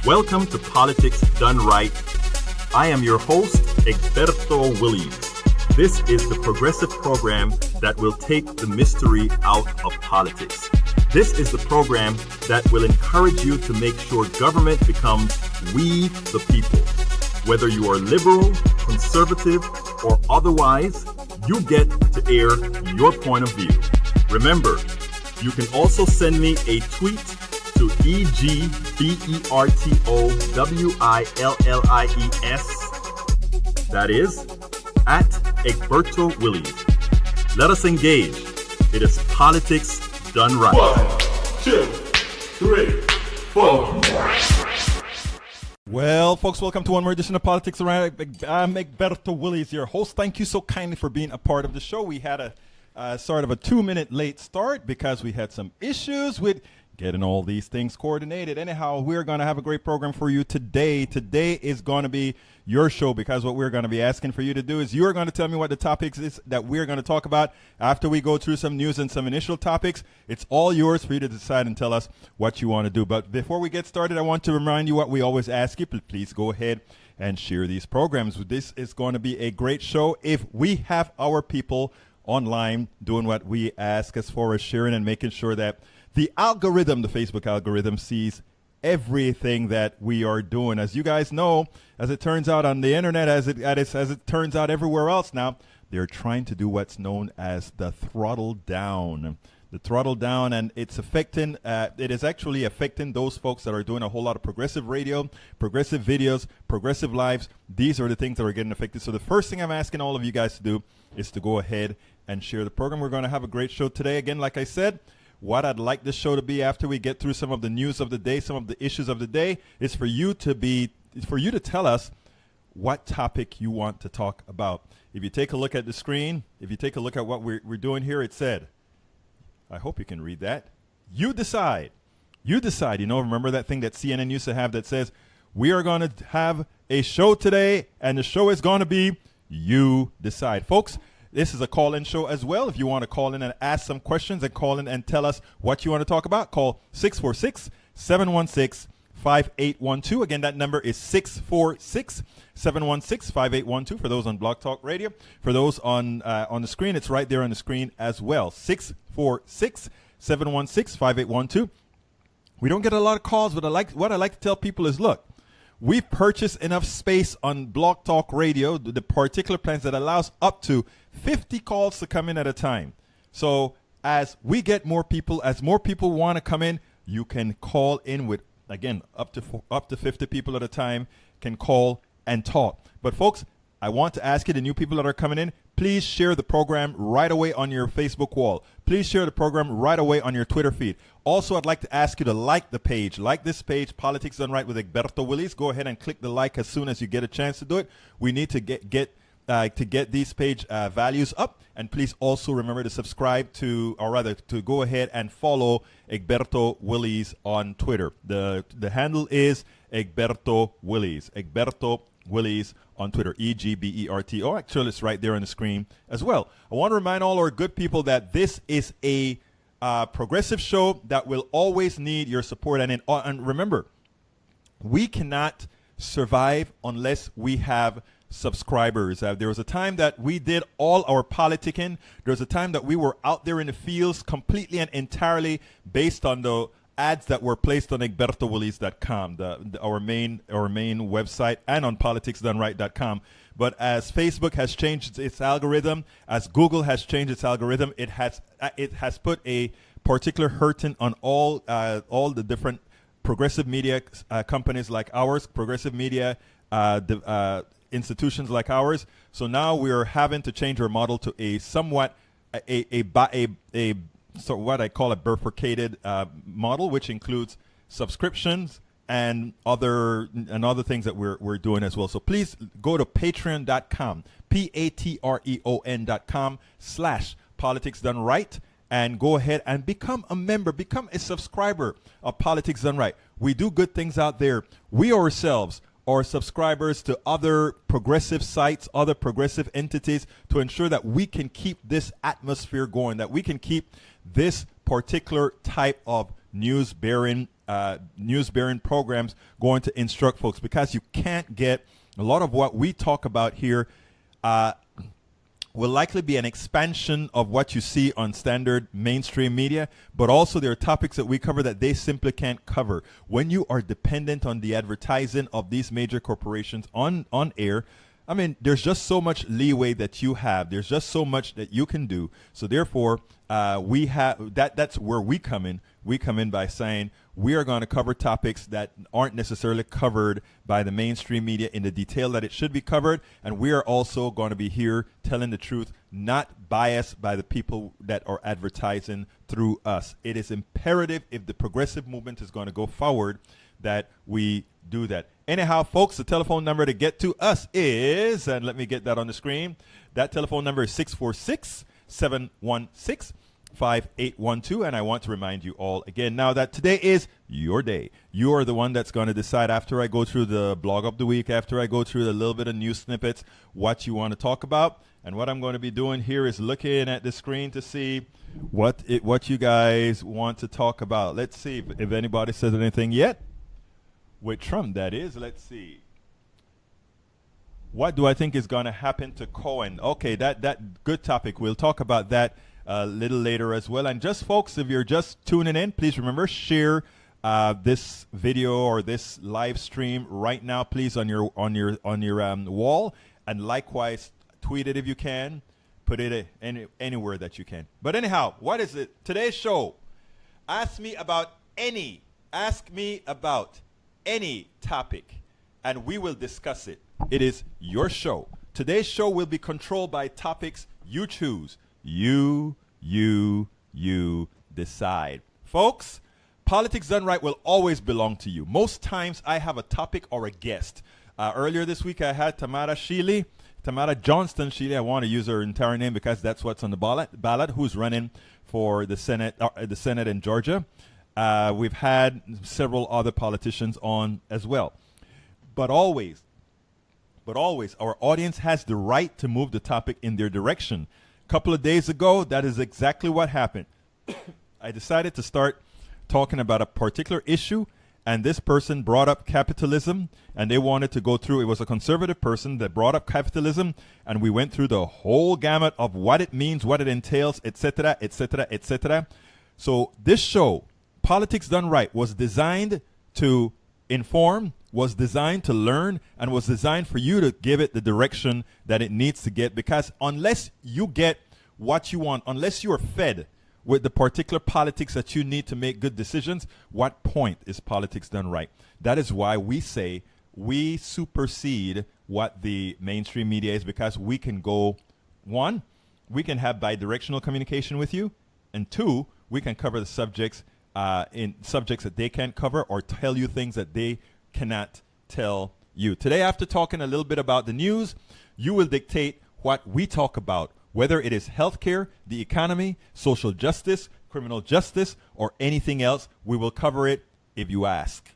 Welcome to Politics Done Right. I am your host, Egberto Willies. This is the progressive program that will take the mystery out of politics. This is the program that will encourage you to make sure government becomes we the people. Whether you are liberal, conservative, or otherwise, you get to air your point of view. Remember, you can also send me a tweet to EGBERTOWILLIES. That is, at Egberto Willies. Let us engage. It is politics done right. 1, 2, 3, 4. Well, folks, welcome to one more edition of Politics Around. I'm Egberto Willies, your host. Thank you so kindly for being a part of the show. We had a sort of a 2-minute late start because we had some issues with getting all these things coordinated. Anyhow, we're going to have a great program for you today. Today is going to be your show because what we're going to be asking for you to do is you're going to tell me what the topics is that we're going to talk about after we go through some news and some initial topics. It's all yours for you to decide and tell us what you want to do. But before we get started, I want to remind you what we always ask you. Please go ahead and share these programs. This is going to be a great show if we have our people online doing what we ask as far as sharing and making sure that the algorithm, the Facebook algorithm, sees everything that we are doing. As you guys know, as it turns out on the internet, as it turns out everywhere else now, they're trying to do what's known as the throttle down. The throttle down, and it's affecting, it is actually affecting those folks that are doing a whole lot of progressive radio, progressive videos, progressive lives. These are the things that are getting affected. So the first thing I'm asking all of you guys to do is to go ahead and share the program. We're going to have a great show today. Again, like I said, what I'd like this show to be after we get through some of the news of the day, some of the issues of the day, is for you to tell us what topic you want to talk about. If you take a look at the screen, if you take a look at what we're doing here, it said, I hope you can read that. You decide. You decide. You know, remember that thing that CNN used to have that says, we are going to have a show today, and the show is going to be You Decide. Folks, this is a call-in show as well. If you want to call in and ask some questions and call in and tell us what you want to talk about, call 646-716-5812. Again, that number is 646-716-5812 for those on Blog Talk Radio. For those on the screen, it's right there on the screen as well. 646-716-5812. We don't get a lot of calls, but what I like to tell people is, look, we've purchased enough space on Blog Talk Radio, the particular plans that allows up to 50 calls to come in at a time. So as we get more people, as more people want to come in, you can call in with, again, up to 50 people at a time can call and talk. But folks, I want to ask you, the new people that are coming in, please share the program right away on your Facebook wall. Please share the program right away on your Twitter feed. Also, I'd like to ask you to like the page. Like this page, Politics Done Right with Egberto Willies. Go ahead and click the like as soon as you get a chance to do it. We need to get these page values up. And please also remember to subscribe to, or rather to go ahead and follow Egberto Willies on Twitter. The handle is Egberto Willies. Egberto Willies on Twitter, EGBERTO. Actually, it's right there on the screen as well. I want to remind all our good people that this is a progressive show that will always need your support. And remember, we cannot survive unless we have subscribers. There was a time that we did all our politicking. There was a time that we were out there in the fields completely and entirely based on the ads that were placed on egbertowillies.com, our main website, and on politicsdoneright.com. But as Facebook has changed its algorithm, as Google has changed its algorithm, it has put a particular hurting on all the different progressive media companies like ours, progressive media institutions like ours. So now we are having to change our model to a somewhat so what I call a bifurcated model, which includes subscriptions and other things that we're doing as well. So please go to patreon.com, patreon.com/Politics Done Right, and go ahead and become a member, become a subscriber of Politics Done Right. We do good things out there. We ourselves are subscribers to other progressive sites, other progressive entities, to ensure that we can keep this atmosphere going, that we can keep this particular type of news bearing news-bearing programs going to instruct folks, because you can't get a lot of what we talk about here will likely be an expansion of what you see on standard mainstream media, but also there are topics that we cover that they simply can't cover. When you are dependent on the advertising of these major corporations on air, I mean, there's just so much leeway that you have. There's just so much that you can do. So therefore, we have that's where we come in. We come in by saying we are going to cover topics that aren't necessarily covered by the mainstream media in the detail that it should be covered. And we are also going to be here telling the truth, not biased by the people that are advertising through us. It is imperative, if the progressive movement is going to go forward, that we do that. Anyhow, folks, the telephone number to get to us is, and let me get that on the screen, that telephone number is 646-716-5812. And I want to remind you all again now that today is your day. You are the one that's going to decide, after I go through the blog of the week, after I go through the little bit of news snippets, what you want to talk about. And what I'm going to be doing here is looking at the screen to see what you guys want to talk about. Let's see if anybody says anything yet. With Trump, that is. Let's see. What do I think is going to happen to Cohen? Okay, that good topic. We'll talk about that a little later as well. And just folks, if you're just tuning in, please remember, share this video or this live stream right now, please, on your wall, and likewise tweet it if you can. Put it anywhere that you can. But anyhow, what is it? Today's show. Ask me about any topic, and we will discuss it. It is your show. Today's show will be controlled by topics you choose. You decide. Folks, Politics Done Right will always belong to you. Most times I have a topic or a guest. Earlier this week I had Tamara Johnston Shealy. I want to use her entire name because that's what's on the ballot, who's running for the Senate in Georgia. We've had several other politicians on as well. But always, our audience has the right to move the topic in their direction. A couple of days ago, that is exactly what happened. I decided to start talking about a particular issue, and this person brought up capitalism, and they wanted to go through. It was a conservative person that brought up capitalism, and we went through the whole gamut of what it means, what it entails, etc., etc., etc. So this show, Politics Done Right, was designed to inform, was designed to learn, and was designed for you to give it the direction that it needs to get. Because unless you get what you want, unless you are fed with the particular politics that you need to make good decisions, what point is Politics Done Right? That is why we say we supersede what the mainstream media is, because we can go, one, we can have bi-directional communication with you, and two, we can cover the subjects in subjects that they can't cover, or tell you things that they cannot tell you. Today, after talking a little bit about the news, you will dictate what we talk about, whether it is healthcare, the economy, social justice, criminal justice, or anything else. We will cover it if you ask.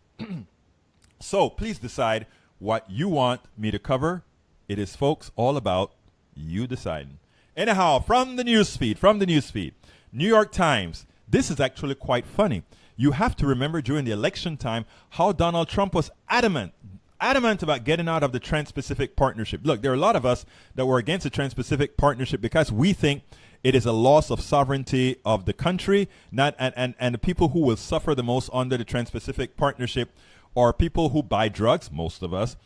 So please decide what you want me to cover. It is, folks, all about you deciding. Anyhow, from the newsfeed, New York Times. This is actually quite funny. You have to remember during the election time how Donald Trump was adamant about getting out of the Trans-Pacific Partnership. Look, there are a lot of us that were against the Trans-Pacific Partnership because we think it is a loss of sovereignty of the country, and the people who will suffer the most under the Trans-Pacific Partnership are people who buy drugs, most of us,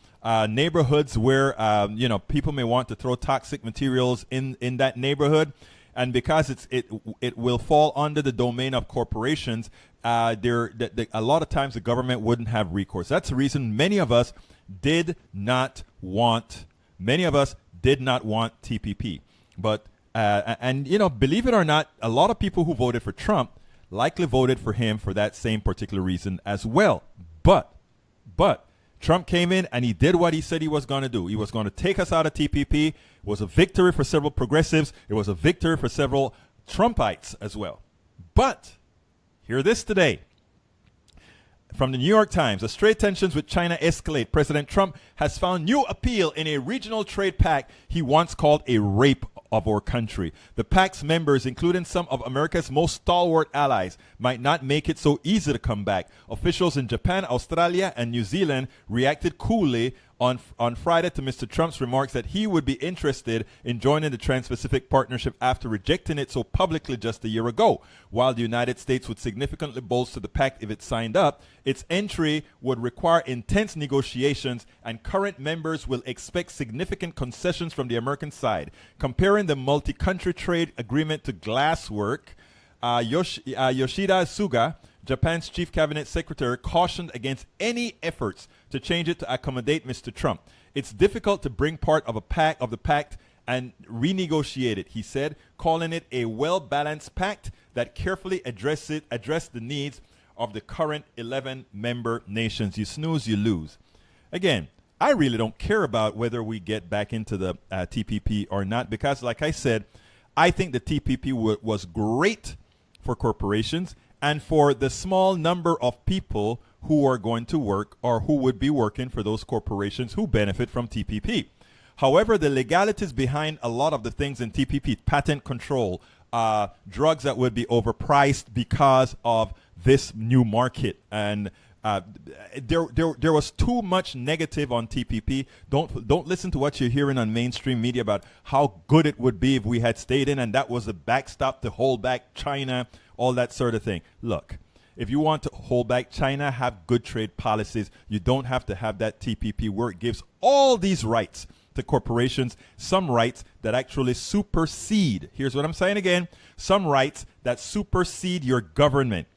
neighborhoods where people may want to throw toxic materials in that neighborhood. And because it will fall under the domain of corporations, a lot of times the government wouldn't have recourse. That's the reason many of us did not want TPP. But believe it or not, a lot of people who voted for Trump likely voted for him for that same particular reason as well. But Trump came in and he did what he said he was going to do. He was going to take us out of TPP. It was a victory for several progressives. It was a victory for several Trumpites as well. But hear this today. From the New York Times, as trade tensions with China escalate, President Trump has found new appeal in a regional trade pact he once called a rape of our country. The pact's members, including some of America's most stalwart allies, might not make it so easy to come back. Officials in Japan, Australia, and New Zealand reacted coolly on Friday to Mr. Trump's remarks that he would be interested in joining the Trans-Pacific Partnership after rejecting it so publicly just a year ago. While the United States would significantly bolster the pact if it signed up, its entry would require intense negotiations, and current members will expect significant concessions from the American side. Comparing the multi-country trade agreement to glasswork, Yoshida Suga, Japan's chief cabinet secretary, cautioned against any efforts to change it to accommodate Mr. Trump. It's difficult to bring part of the pact and renegotiate it, he said, calling it a well-balanced pact that carefully addressed the needs of the current 11 member nations. You snooze, you lose. Again, I really don't care about whether we get back into the TPP or not, because like I said, I think the TPP was great for corporations and for the small number of people who are going to work or who would be working for those corporations who benefit from TPP. However, the legalities behind a lot of the things in TPP, patent control, drugs that would be overpriced because of this new market, and there was too much negative on TPP. Don't listen to what you're hearing on mainstream media about how good it would be if we had stayed in and that was a backstop to hold back China, all that sort of thing. Look, if you want to hold back China, have good trade policies. You don't have to have that TPP where it gives all these rights to corporations, some rights that actually supersede. Here's what I'm saying again. Some rights that supersede your government.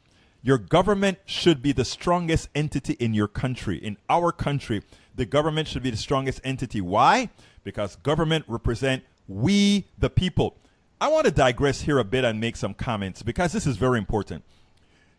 Your government should be the strongest entity in your country. In our country, the government should be the strongest entity. Why? Because government represent we, the people. I want to digress here a bit and make some comments because this is very important.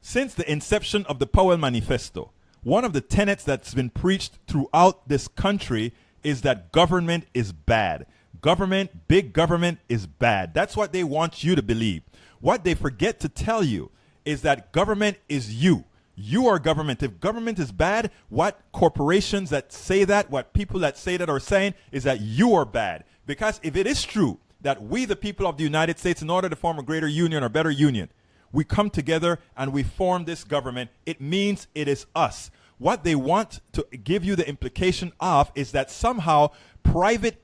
Since the inception of the Powell Manifesto, one of the tenets that's been preached throughout this country is that government is bad. Government, big government is bad. That's what they want you to believe. What they forget to tell you is that government is you. You are government. If government is bad, what corporations that say that, what people that say that are saying is that you are bad. Because if it is true that we, the people of the United States, in order to form a greater union or better union, we come together and we form this government, it means it is us. What they want to give you the implication of is that somehow private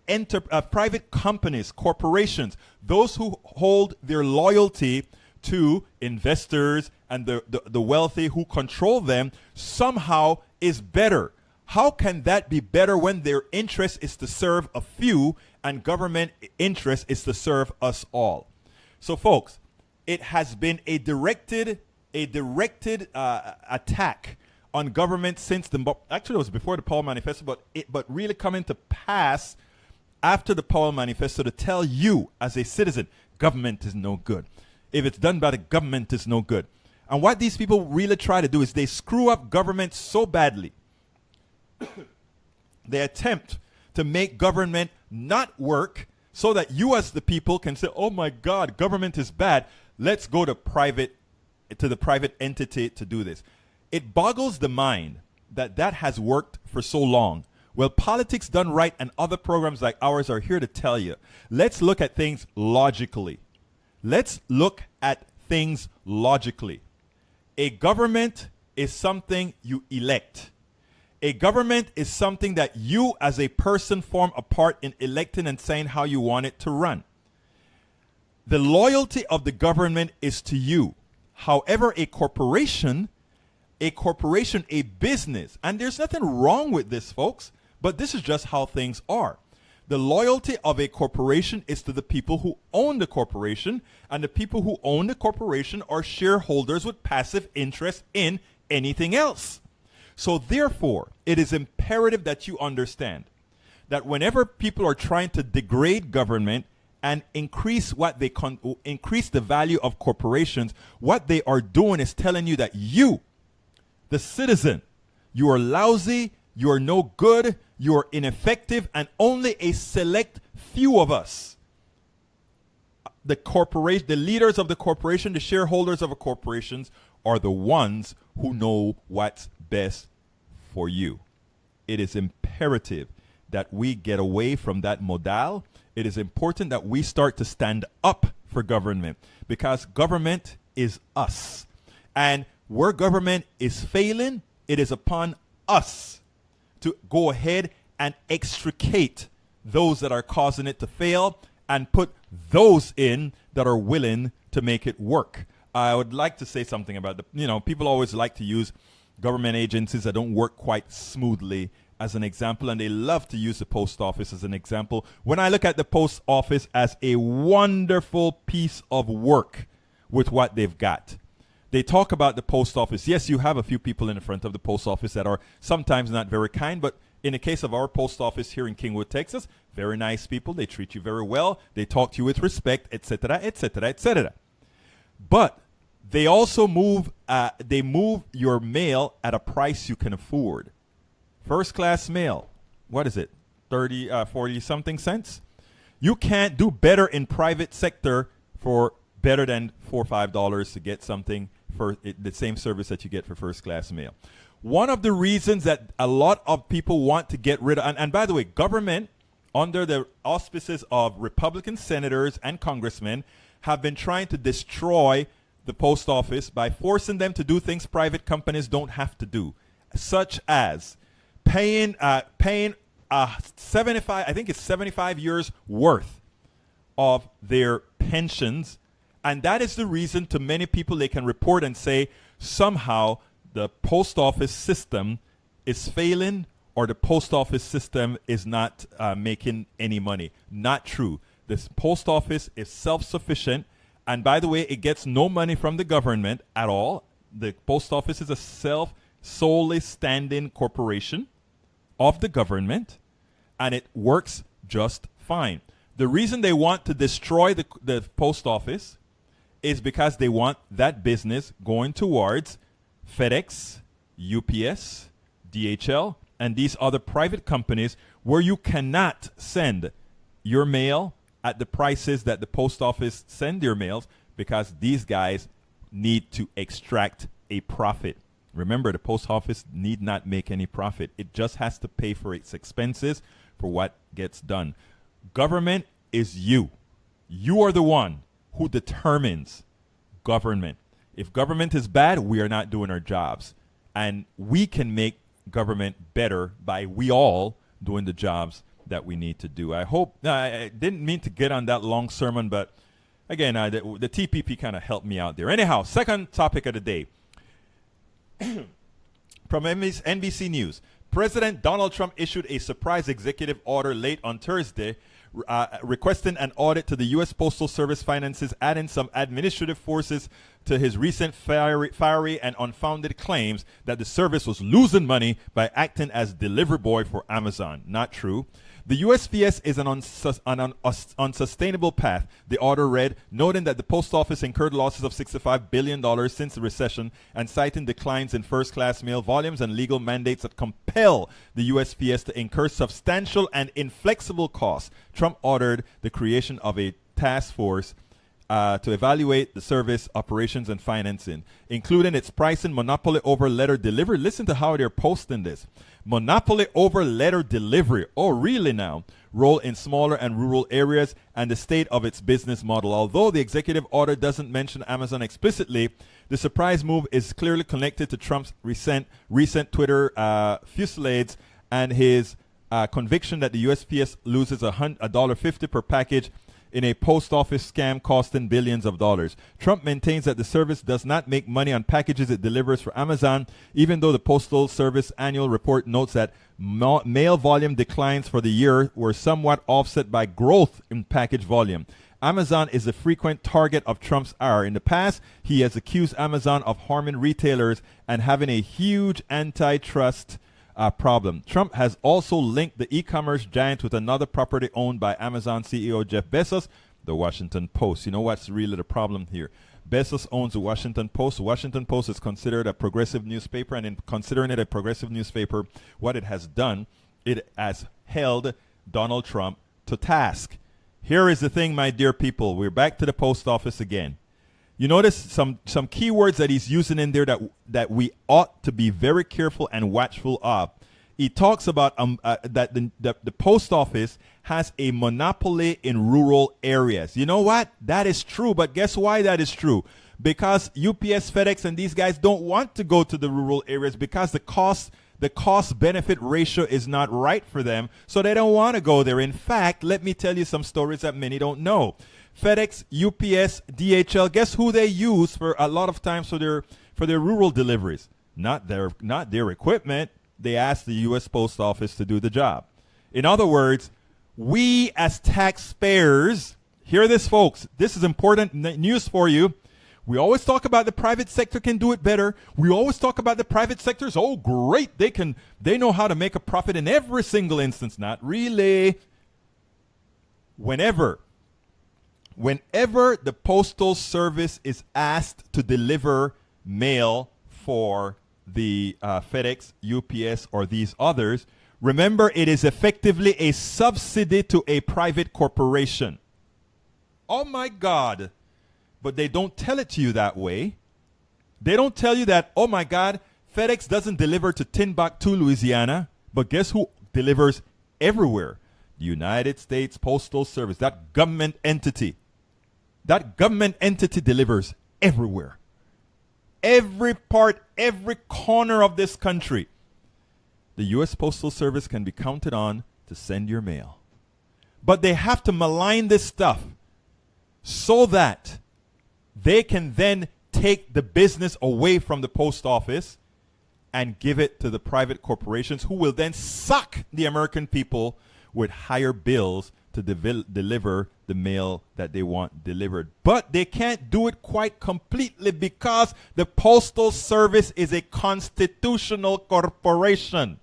companies, corporations, those who hold their loyalty to investors and the wealthy who control them somehow is better. How can that be better when their interest is to serve a few and government interest is to serve us all? So folks, it has been a directed attack on government since actually it was before the Powell Manifesto, but really coming to pass after the Powell Manifesto to tell you as a citizen, government is no good. If it's done by the government, it's no good. And what these people really try to do is they screw up government so badly. They attempt to make government not work so that you as the people can say, oh my God, government is bad. Let's go to the private entity to do this. It boggles the mind that has worked for so long. Well, Politics Done Right and other programs like ours are here to tell you. Let's look at things logically. Let's look at things logically. A government is something you elect. A government is something that you as a person form a part in electing and saying how you want it to run. The loyalty of the government is to you. However, a corporation, a business, and there's nothing wrong with this, folks, but this is just how things are. The loyalty of a corporation is to the people who own the corporation, and the people who own the corporation are shareholders with passive interest in anything else. So therefore, it is imperative that you understand that whenever people are trying to degrade government and increase increase the value of corporations, what they are doing is telling you that you, the citizen, you are lousy, you are no good, you are ineffective, and only a select few of us, the leaders of the corporation, the shareholders of a corporations, are the ones who know what's best for you. It is imperative that we get away from that modal. It is important that we start to stand up for government, because government is us. And where government is failing, it is upon us to go ahead and extricate those that are causing it to fail and put those in that are willing to make it work. I would like to say something about people always like to use government agencies that don't work quite smoothly as an example, and they love to use the post office as an example. When I look at the post office as a wonderful piece of work with what they've got. They talk about the post office. Yes, you have a few people in the front of the post office that are sometimes not very kind, but in the case of our post office here in Kingwood, Texas, very nice people. They treat you very well. They talk to you with respect, etc., etc., etc. But they also move your mail at a price you can afford. First class mail, what is it? 40 something cents? You can't do better in private sector for better than $4 or $5 to get something for the same service that you get for first class mail. One of the reasons that a lot of people want to get rid of, and by the way, government under the auspices of Republican senators and congressmen have been trying to destroy the post office by forcing them to do things private companies don't have to do, such as paying 75 years worth of their pensions. And that is the reason to many people they can report and say somehow the post office system is failing or the post office system is not making any money. Not true. This post office is self-sufficient. And by the way, it gets no money from the government at all. The post office is a solely standing corporation of the government, and it works just fine. The reason they want to destroy the post office is because they want that business going towards FedEx, UPS, DHL, and these other private companies where you cannot send your mail at the prices that the post office send their mails, because these guys need to extract a profit. Remember, the post office need not make any profit. It just has to pay for its expenses for what gets done. Government is you. You are the one who determines government. If government is bad, we are not doing our jobs. And we can make government better by we all doing the jobs that we need to do. I hope, I didn't mean to get on that long sermon, but again, the TPP kind of helped me out there. Anyhow, second topic of the day. From NBC News, President Donald Trump issued a surprise executive order late on Thursday requesting an audit to the U.S. Postal Service finances, adding some administrative forces to his recent fiery and unfounded claims that the service was losing money by acting as delivery boy for Amazon. Not true. The USPS is on an unsustainable path, the order read, noting that the post office incurred losses of $65 billion since the recession and citing declines in first-class mail volumes and legal mandates that compel the USPS to incur substantial and inflexible costs. Trump ordered the creation of a task force to evaluate the service operations and financing, including its pricing, monopoly over letter delivery. Listen to how they're posting this. Monopoly over letter delivery. Oh, really now? Role in smaller and rural areas and the state of its business model. Although the executive order doesn't mention Amazon explicitly, the surprise move is clearly connected to Trump's recent Twitter fusillades and his conviction that the USPS loses $1.50 per package in a post office scam costing billions of dollars. Trump maintains that the service does not make money on packages it delivers for Amazon, even though the Postal Service annual report notes that mail volume declines for the year were somewhat offset by growth in package volume. Amazon is a frequent target of Trump's ire. In the past, he has accused Amazon of harming retailers and having a huge antitrust problem. Trump has also linked the e-commerce giant with another property owned by Amazon CEO Jeff Bezos, the Washington Post. You know what's really the problem here? Bezos owns the Washington Post. The Washington Post is considered a progressive newspaper, and in considering it a progressive newspaper, what it has done, it has held Donald Trump to task. Here is the thing, my dear people. We're back to the post office again. You notice some keywords that he's using in there that we ought to be very careful and watchful of. He talks about that the post office has a monopoly in rural areas. You know what? That is true, but guess why that is true? Because UPS, FedEx, and these guys don't want to go to the rural areas because the cost benefit ratio is not right for them, so they don't want to go there. In fact, let me tell you some stories that many don't know. FedEx, UPS, DHL, guess who they use for a lot of times for their rural deliveries? Not their equipment. They ask the US Post Office to do the job. In other words, we as taxpayers, hear this folks, this is important news for you. We always talk about the private sector can do it better. We always talk about the private sectors. Oh, great. They know how to make a profit in every single instance. Not really. Whenever the Postal Service is asked to deliver mail for the FedEx, UPS, or these others, remember it is effectively a subsidy to a private corporation. Oh my God. But they don't tell it to you that way. They don't tell you that, oh my God, FedEx doesn't deliver to Timbuktu, Louisiana, but guess who delivers everywhere? The United States Postal Service, that government entity. That government entity delivers everywhere. Every part, every corner of this country. The U.S. Postal Service can be counted on to send your mail. But they have to malign this stuff so that they can then take the business away from the post office and give it to the private corporations who will then suck the American people with higher bills to deliver the mail that they want delivered. But they can't do it quite completely because the Postal Service is a constitutional corporation.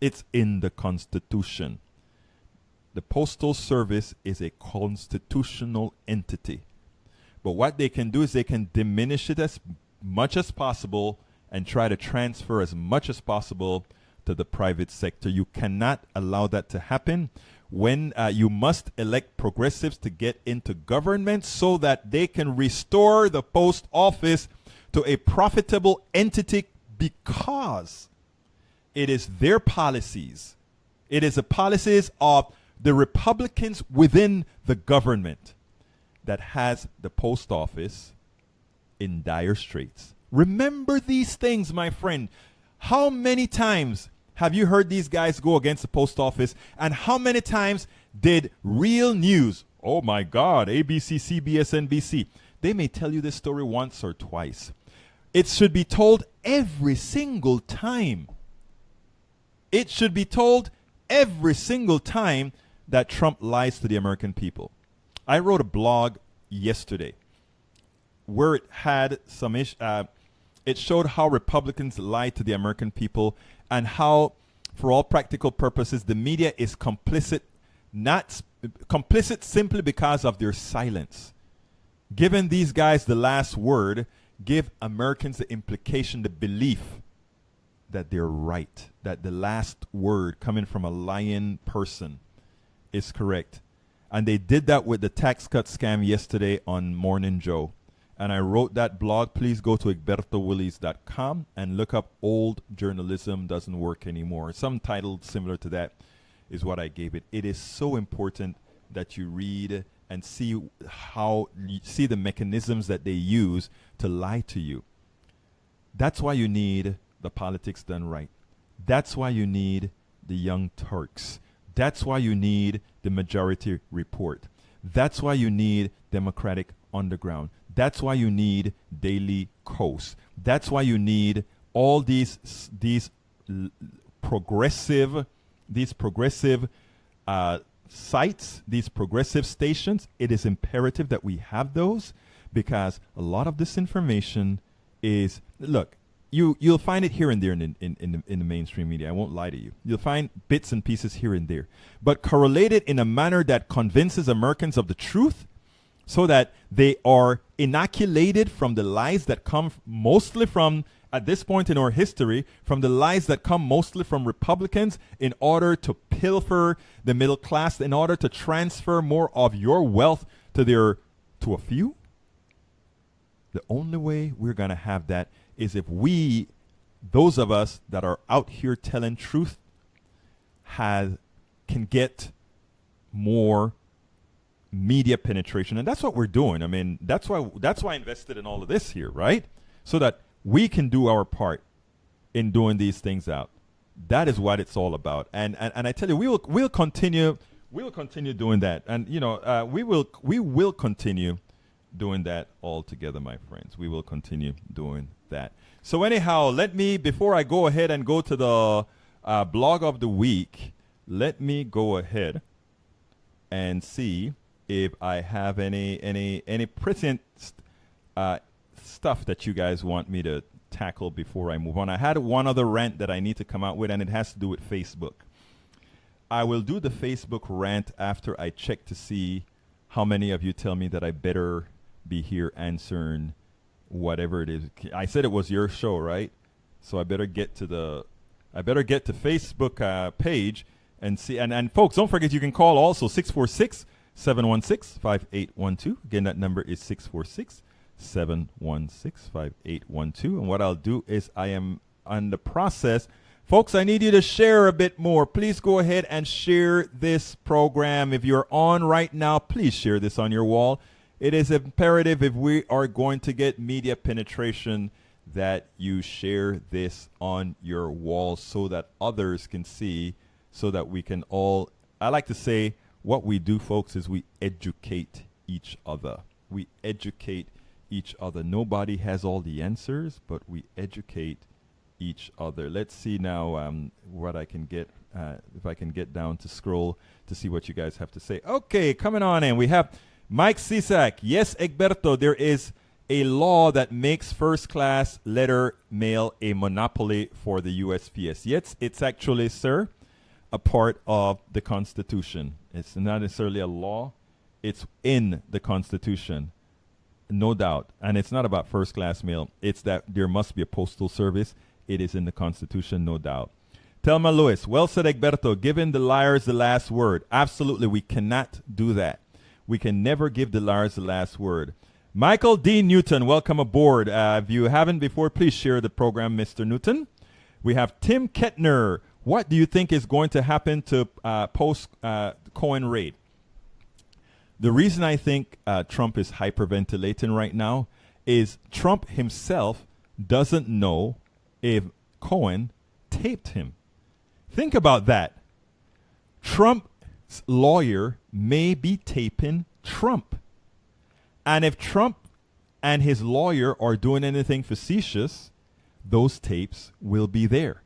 It's in the Constitution. The Postal Service is a constitutional entity. But what they can do is they can diminish it as much as possible and try to transfer as much as possible to the private sector. You cannot allow that to happen. When you must elect progressives to get into government so that they can restore the post office to a profitable entity because it is their policies. It is the policies of the Republicans within the government that has the post office in dire straits. Remember these things, my friend. How many times have you heard these guys go against the post office? And how many times did real news, oh my God, ABC, CBS, NBC, they may tell you this story once or twice. It should be told every single time. It should be told every single time that Trump lies to the American people. I wrote a blog yesterday where it had some it showed how Republicans lie to the American people and how, for all practical purposes, the media is complicit, not complicit simply because of their silence. Giving these guys the last word, give Americans the implication, the belief that they're right, that the last word coming from a lying person is correct. And they did that with the tax cut scam yesterday on Morning Joe. And I wrote that blog. Please go to egbertowillies.com and look up Old Journalism Doesn't Work Anymore. Some title similar to that is what I gave it. It is so important that you read and see the mechanisms that they use to lie to you. That's why you need the Politics Done Right. That's why you need the Young Turks. That's why you need the Majority Report. That's why you need Democratic Underground. That's why you need Daily Kos. That's why you need all these progressive sites, these progressive stations. It is imperative that we have those because a lot of this information is, look, you'll find it here and there in the mainstream media. I won't lie to you. You'll find bits and pieces here and there, but correlated in a manner that convinces Americans of the truth, so that they are inoculated from the lies that come mostly from, at this point in our history, from the lies that come mostly from Republicans in order to pilfer the middle class, in order to transfer more of your wealth to a few. The only way we're going to have that is if we, those of us that are out here telling truth, can get more media penetration, and that's what we're doing. I mean, that's why I invested in all of this here, right? So that we can do our part in doing these things out. That is what it's all about. And I tell you, we'll continue doing that, and we will continue doing that all together, my friends. We will continue doing that. So anyhow, before I go ahead and go to the blog of the week, let me go ahead and see if I have any present stuff that you guys want me to tackle before I move on. I had one other rant that I need to come out with, and it has to do with Facebook. I will do the Facebook rant after I check to see how many of you tell me that I better be here answering whatever it is. I said it was your show, right? So I better get to Facebook page and see. And folks, don't forget you can call also 646-716-5812. Again, that number is 646-716-5812. And what I'll do is I am on the process. Folks, I need you to share a bit more. Please go ahead and share this program. If you're on right now, please share this on your wall. It is imperative, if we are going to get media penetration, that you share this on your wall so that others can see, so that we can all, I like to say, what we do, folks, is we educate each other. We educate each other. Nobody has all the answers, but we educate each other. Let's see now what I can get, if I can get down to scroll to see what you guys have to say. Okay, coming on in. We have Mike Cisak. Yes, Egberto, there is a law that makes first-class letter mail a monopoly for the USPS. Yes, it's actually, sir, a part of the Constitution. It's not necessarily a law. It's in the Constitution, no doubt. And it's not about first-class mail. It's that there must be a postal service. It is in the Constitution, no doubt. Thelma Lewis, well said, Egberto, giving the liars the last word. Absolutely, we cannot do that. We can never give the liars the last word. Michael D. Newton, welcome aboard. If you haven't before, please share the program, Mr. Newton. We have Tim Kettner. What do you think is going to happen to post-Cohen raid? The reason I think Trump is hyperventilating right now is Trump himself doesn't know if Cohen taped him. Think about that. Trump's lawyer may be taping Trump. And if Trump and his lawyer are doing anything facetious, those tapes will be there.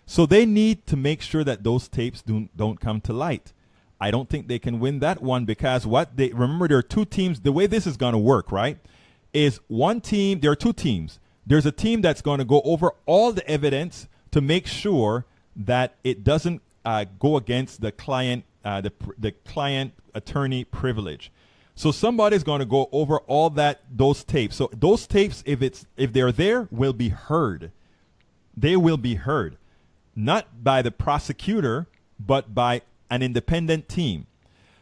So they need to make sure that those tapes don't come to light. I don't think they can win that one because remember, there are two teams. The way this is going to work, right, is one team. There are two teams. There's a team that's going to go over all the evidence to make sure that it doesn't go against the client, the client attorney privilege. So somebody's going to go over all those tapes. So those tapes, if they're there, will be heard. They will be heard, not by the prosecutor, but by an independent team.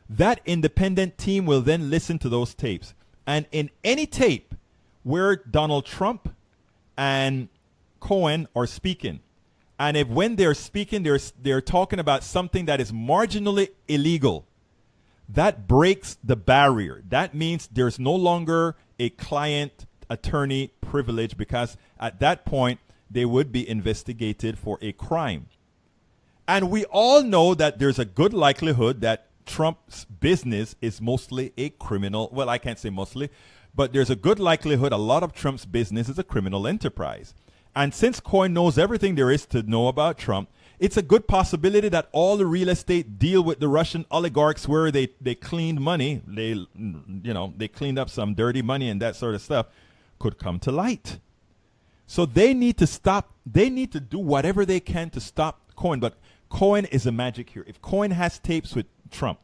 That independent team will then listen to those tapes. And in any tape where Donald Trump and Cohen are speaking, and if when they're speaking, they're talking about something that is marginally illegal, that breaks the barrier. That means there's no longer a client-attorney privilege, because at that point, they would be investigated for a crime. And we all know that there's a good likelihood that Trump's business is mostly a criminal. Well, I can't say mostly, but there's a good likelihood a lot of Trump's business is a criminal enterprise. And since Cohen knows everything there is to know about Trump, it's a good possibility that all the real estate deal with the Russian oligarchs where they cleaned money, they cleaned up some dirty money and that sort of stuff, could come to light. So they need to stop. They need to do whatever they can to stop Cohen. But Cohen is a magic here. If Cohen has tapes with Trump,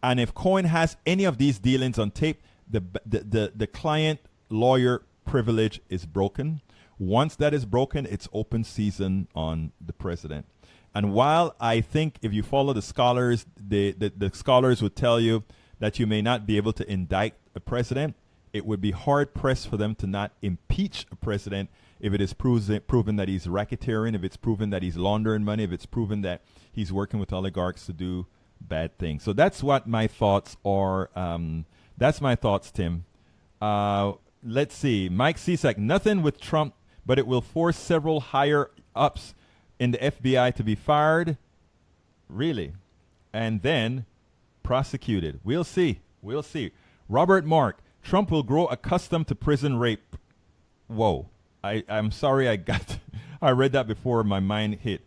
and if Cohen has any of these dealings on tape, the client lawyer privilege is broken. Once that is broken, it's open season on the president. And while I think if you follow the scholars, the scholars would tell you that you may not be able to indict a president, it would be hard pressed for them to not impeach a president if it is proven that he's racketeering, if it's proven that he's laundering money, if it's proven that he's working with oligarchs to do bad things. So that's what my thoughts are. That's my thoughts, Tim. Let's see. Mike Cisak, nothing with Trump, but it will force several higher ups in the FBI to be fired. Really? And then prosecuted. We'll see. We'll see. Robert Mark, Trump will grow accustomed to prison rape. Whoa. I'm sorry I read that before my mind hit.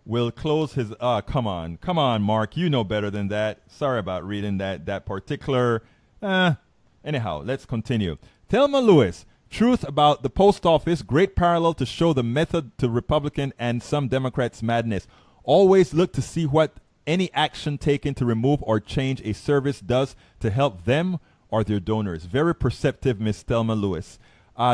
Will close his, come on, Mark, you know better than that. Sorry about reading that particular, anyhow, let's continue. Thelma Lewis, truth about the post office, great parallel to show the method to Republican and some Democrats' madness. Always look to see what any action taken to remove or change a service does to help them or their donors. Very perceptive, Miss Thelma Lewis.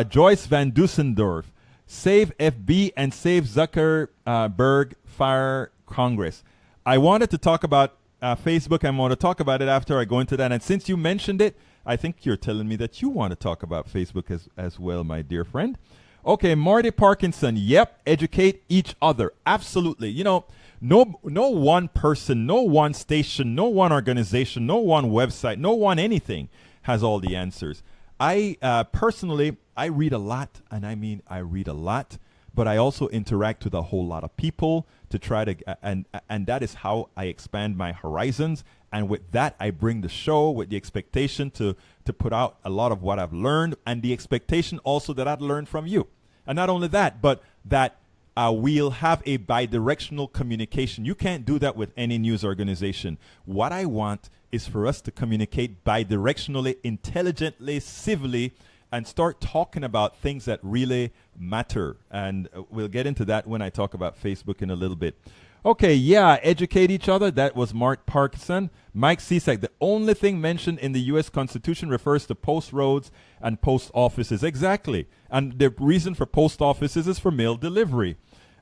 Joyce Van Dusendorf, save FB and save Zuckerberg, fire Congress. I wanted to talk about Facebook. I want to talk about it after I go into that. And since you mentioned it, I think you're telling me that you want to talk about Facebook as well, my dear friend. Okay, Marty Parkinson. Yep, educate each other. Absolutely. You know, no one person, no one station, no one organization, no one website, no one anything has all the answers. I personally, I read a lot, and I mean I read a lot, but I also interact with a whole lot of people to try to, and that is how I expand my horizons. And with that, I bring the show with the expectation to put out a lot of what I've learned, and the expectation also that I'd learned from you. And not only that, but that we'll have a bidirectional communication. You can't do that with any news organization. What I want is for us to communicate bidirectionally, intelligently, civilly, and start talking about things that really matter. And we'll get into that when I talk about Facebook in a little bit. Okay, yeah, educate each other. That was Mark Parkinson. Mike Cisak, the only thing mentioned in the U.S. Constitution refers to post roads and post offices. Exactly. And the reason for post offices is for mail delivery.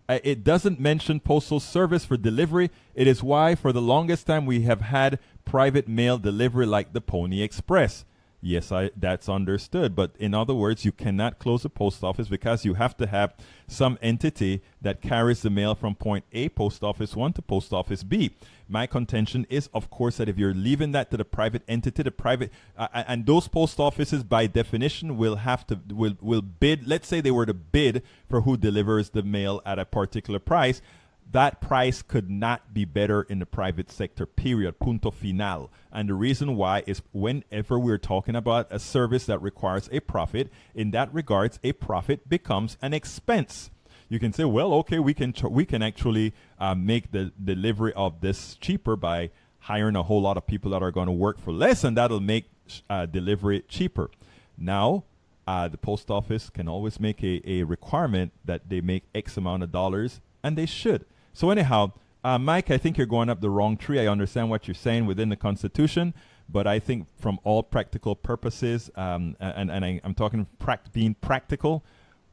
It doesn't mention postal service for delivery. It is why for the longest time we have had private mail delivery like the Pony Express. Yes, that's understood. But in other words, you cannot close a post office because you have to have some entity that carries the mail from point A, post office 1, to post office B. My contention is, of course, that if you're leaving that to the private entity, and those post offices by definition will bid, let's say they were to bid for who delivers the mail at a particular price, that price could not be better in the private sector, period, punto final. And the reason why is whenever we're talking about a service that requires a profit, in that regards, a profit becomes an expense. You can say, well, okay, we can actually make the delivery of this cheaper by hiring a whole lot of people that are going to work for less, and that'll make delivery cheaper. Now, the post office can always make a requirement that they make X amount of dollars, and they should. So anyhow, Mike, I think you're going up the wrong tree. I understand what you're saying within the Constitution, but I think from all practical purposes, and I'm talking being practical,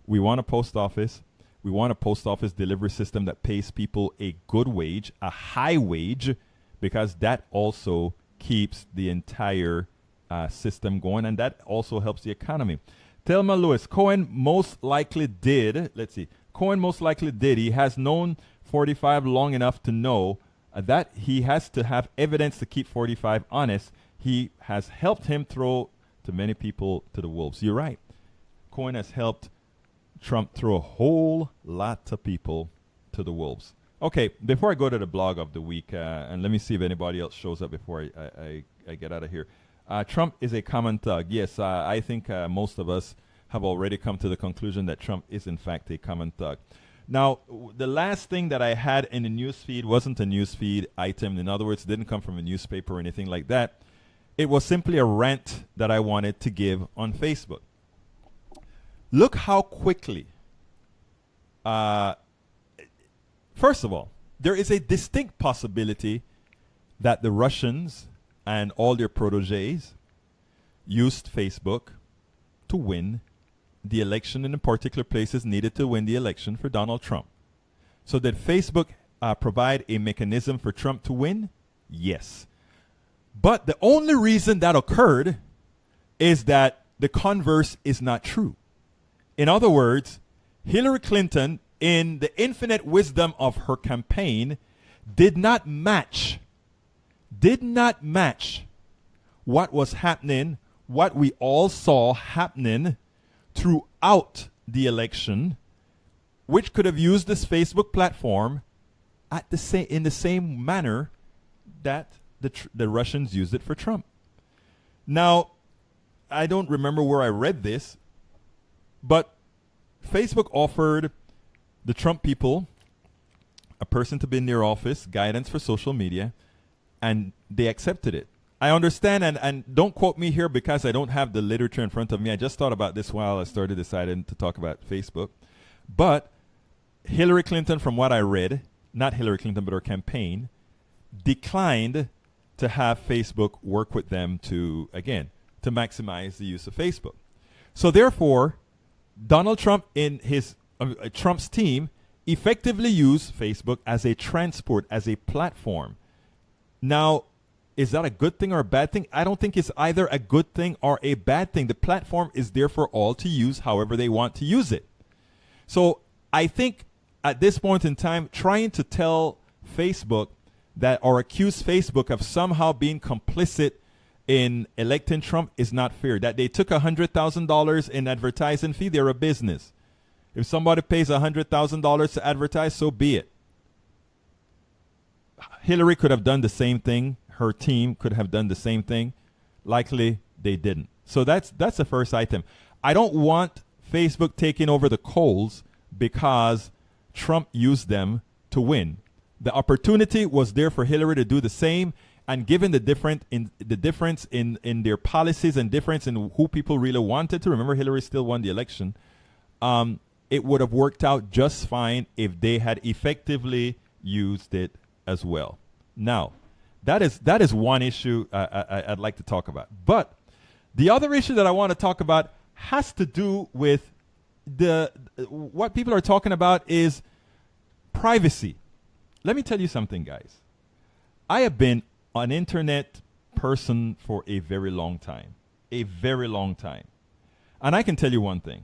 we want a post office. We want a post office delivery system that pays people a good wage, a high wage, because that also keeps the entire system going, and that also helps the economy. Thelma Lewis, Cohen most likely did. Let's see. Cohen most likely did. He has known 45 long enough to know that he has to have evidence to keep 45 honest. He has helped him throw to many people to the wolves. You're right. Cohen has helped Trump throw a whole lot of people to the wolves. Okay, before I go to the blog of the week, and let me see if anybody else shows up before I get out of here. Trump is a common thug. Yes, I think most of us have already come to the conclusion that Trump is in fact a common thug. Now, the last thing that I had in the newsfeed wasn't a newsfeed item. In other words, it didn't come from a newspaper or anything like that. It was simply a rant that I wanted to give on Facebook. Look how quickly, first of all, there is a distinct possibility that the Russians and all their proteges used Facebook to win the election in the particular places needed to win the election for Donald Trump. So did Facebook provide a mechanism for Trump to win? Yes. But the only reason that occurred is that the converse is not true. In other words, Hillary Clinton, in the infinite wisdom of her campaign, did not match what was happening, what we all saw happening throughout the election, which could have used this Facebook platform in the same manner that the Russians used it for Trump. Now, I don't remember where I read this, but Facebook offered the Trump people a person to be in their office, guidance for social media, and they accepted it. I understand, and don't quote me here because I don't have the literature in front of me. I just thought about this while I started deciding to talk about Facebook. But Hillary Clinton, from what I read, not Hillary Clinton, but her campaign, declined to have Facebook work with them to maximize the use of Facebook. So therefore, Donald Trump in his Trump's team effectively used Facebook as a transport, as a platform. Now, is that a good thing or a bad thing? I don't think it's either a good thing or a bad thing. The platform is there for all to use however they want to use it. So I think at this point in time, trying to tell Facebook that or accuse Facebook of somehow being complicit in electing Trump is not fair. That they took $100,000 in advertising fee, they're a business. If somebody pays $100,000 to advertise, so be it. Hillary could have done the same thing. Her team could have done the same thing. Likely they didn't. So that's the first item. I don't want Facebook taking over the coals because Trump used them to win. The opportunity was there for Hillary to do the same, and given the difference in their policies and difference in who people really wanted to, remember Hillary still won the election, it would have worked out just fine if they had effectively used it as well. Now, that is one issue I'd like to talk about. But the other issue that I want to talk about has to do with what people are talking about is privacy. Let me tell you something, guys. I have been an internet person for a very long time. A very long time. And I can tell you one thing.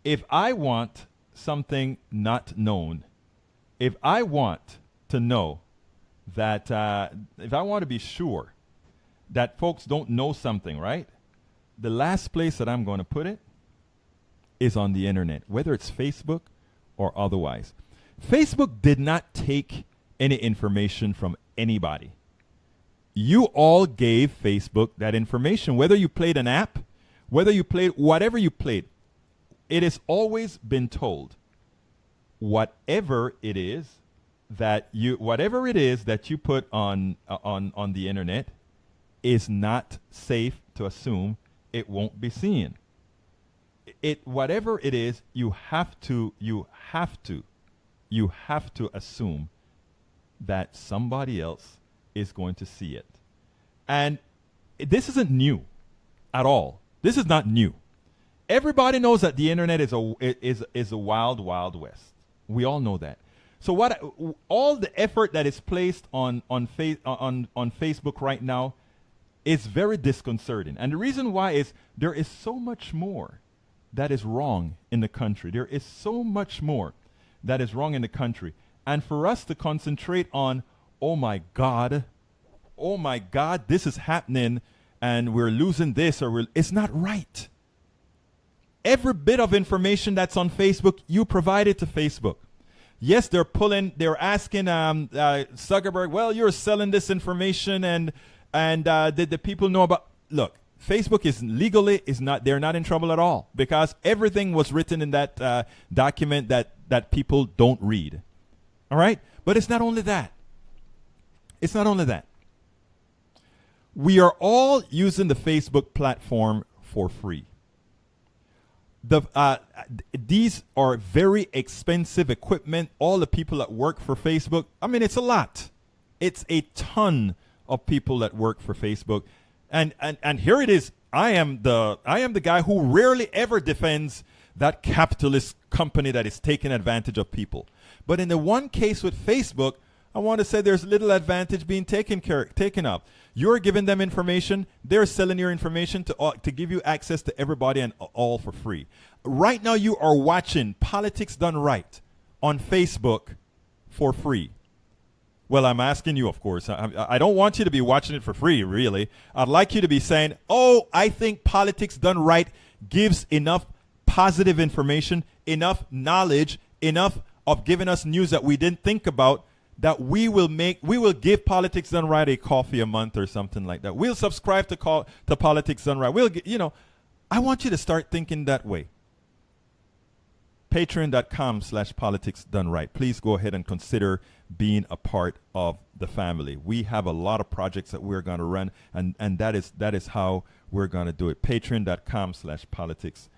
If I want something not known, if I want to know that, if I want to be sure that folks don't know something, right? The last place that I'm going to put it is on the internet, whether it's Facebook or otherwise. Facebook did not take any information from anybody. You all gave Facebook that information, whether you played an app, whether you played whatever you played. It has always been told, whatever it is that you put on the internet is not safe to assume it won't be seen. Whatever it is, you have to assume that somebody else is going to see it. And this isn't new at all. This is not new. Everybody knows that the internet is a wild, wild west. We all know that. So all the effort that is placed on Facebook right now is very disconcerting. And the reason why is there is so much more that is wrong in the country. There is so much more that is wrong in the country. And for us to concentrate on, oh my God, this is happening and we're losing this it's not right. Every bit of information that's on Facebook, you provide it to Facebook. Yes, they're asking Zuckerberg, well, you're selling this information and did the people know about, look, Facebook they're not in trouble at all because everything was written in that document that people don't read. All right? But it's not only that. It's not only that. We are all using the Facebook platform for free. These are very expensive equipment. All the people that work for Facebook, I mean, it's a lot. It's a ton of people that work for Facebook. And here it is. I am the guy who rarely ever defends that capitalist company that is taking advantage of people. But in the one case with Facebook, I want to say there's little advantage being taken up. You're giving them information. They're selling your information to give you access to everybody and all for free. right now you are watching Politics Done Right on Facebook for free. Well, I'm asking you, of course. I don't want you to be watching it for free, really. I'd like you to be saying, oh, I think Politics Done Right gives enough positive information, enough knowledge, enough of giving us news that we didn't think about, that we will give Politics Done Right a coffee a month or something like that. We'll subscribe to Politics Done Right. I want you to start thinking that way. Patreon.com/politics done right. Please go ahead and consider being a part of the family. We have a lot of projects that we're going to run, and that is how we're going to do it. Patreon.com/politics